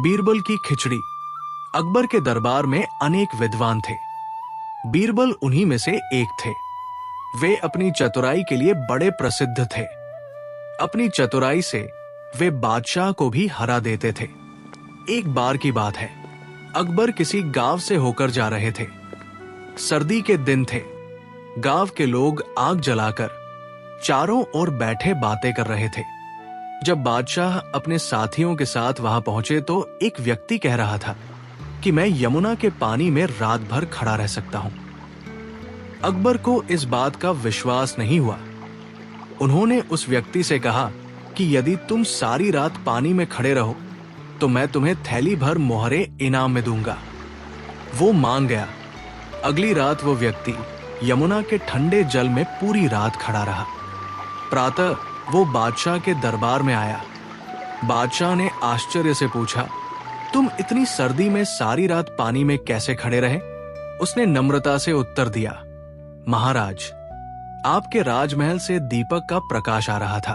बीरबल की खिचड़ी। अकबर के दरबार में अनेक विद्वान थे। बीरबल उन्हीं में से एक थे। वे अपनी चतुराई के लिए बड़े प्रसिद्ध थे। अपनी चतुराई से वे बादशाह को भी हरा देते थे। एक बार की बात है, अकबर किसी गांव से होकर जा रहे थे। सर्दी के दिन थे। गांव के लोग आग जलाकर चारों ओर बैठे बातें कर रहे थे। जब बादशाह अपने साथियों के साथ वहां पहुंचे तो एक व्यक्ति कह रहा था कि मैं यमुना के पानी में रात भर खड़ा रह सकता हूं। अकबर को इस बात का विश्वास नहीं हुआ। उन्होंने उस व्यक्ति से कहा कि यदि तुम सारी रात पानी में खड़े रहो तो मैं तुम्हें थैली भर मोहरे इनाम में दूंगा। वो मान गया। अगली रात वो व्यक्ति यमुना के ठंडे जल में पूरी रात खड़ा रहा। प्रातः वो बादशाह के दरबार में आया। बादशाह ने आश्चर्य से पूछा, तुम इतनी सर्दी में सारी रात पानी में कैसे खड़े रहे? उसने नम्रता से उत्तर दिया, महाराज, आपके राजमहल से दीपक का प्रकाश आ रहा था।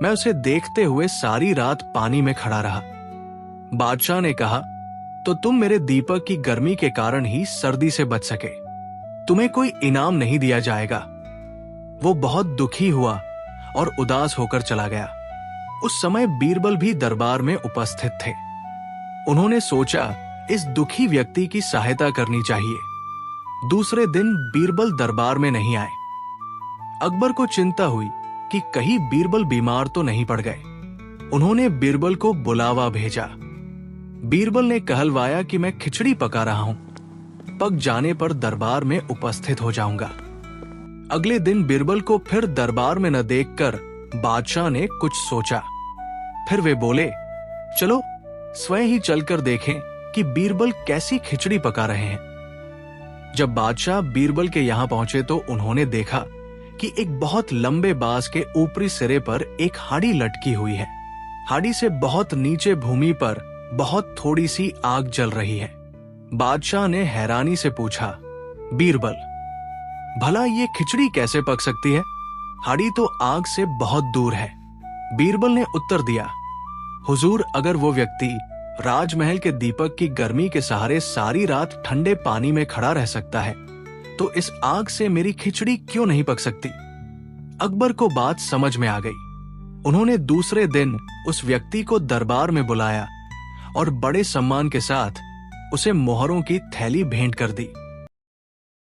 मैं उसे देखते हुए सारी रात पानी में खड़ा रहा। बादशाह ने कहा, तो तुम मेरे दीपक की गर्मी के कारण ही सर्दी से बच सके। तुम्हें कोई इनाम नहीं दिया जाएगा। वो बहुत दुखी हुआ और उदास होकर चला गया। उस समय बीरबल भी दरबार में उपस्थित थे। उन्होंने सोचा इस दुखी व्यक्ति की सहायता करनी चाहिए। दूसरे दिन बीरबल दरबार में नहीं आए। अकबर को चिंता हुई कि कहीं बीरबल बीमार तो नहीं पड़ गए। उन्होंने बीरबल को बुलावा भेजा। बीरबल ने कहलवाया कि मैं खिचड़ी पका रहा हूं, पक जाने पर दरबार में उपस्थित हो जाऊंगा। अगले दिन बीरबल को फिर दरबार में न देखकर बादशाह ने कुछ सोचा। फिर वे बोले, चलो स्वयं ही चलकर देखें कि बीरबल कैसी खिचड़ी पका रहे हैं। जब बादशाह बीरबल के यहां पहुंचे तो उन्होंने देखा कि एक बहुत लंबे बांस के ऊपरी सिरे पर एक हाड़ी लटकी हुई है। हाड़ी से बहुत नीचे भूमि पर बहुत थोड़ी सी आग जल रही है। बादशाह ने हैरानी से पूछा, बीरबल, भला ये खिचड़ी कैसे पक सकती है? हाड़ी तो आग से बहुत दूर है। बीरबल ने उत्तर दिया, हुजूर, अगर वो व्यक्ति राजमहल के दीपक की गर्मी के सहारे सारी रात ठंडे पानी में खड़ा रह सकता है तो इस आग से मेरी खिचड़ी क्यों नहीं पक सकती? अकबर को बात समझ में आ गई। उन्होंने दूसरे दिन उस व्यक्ति को दरबार में बुलाया और बड़े सम्मान के साथ उसे मोहरों की थैली भेंट कर दी।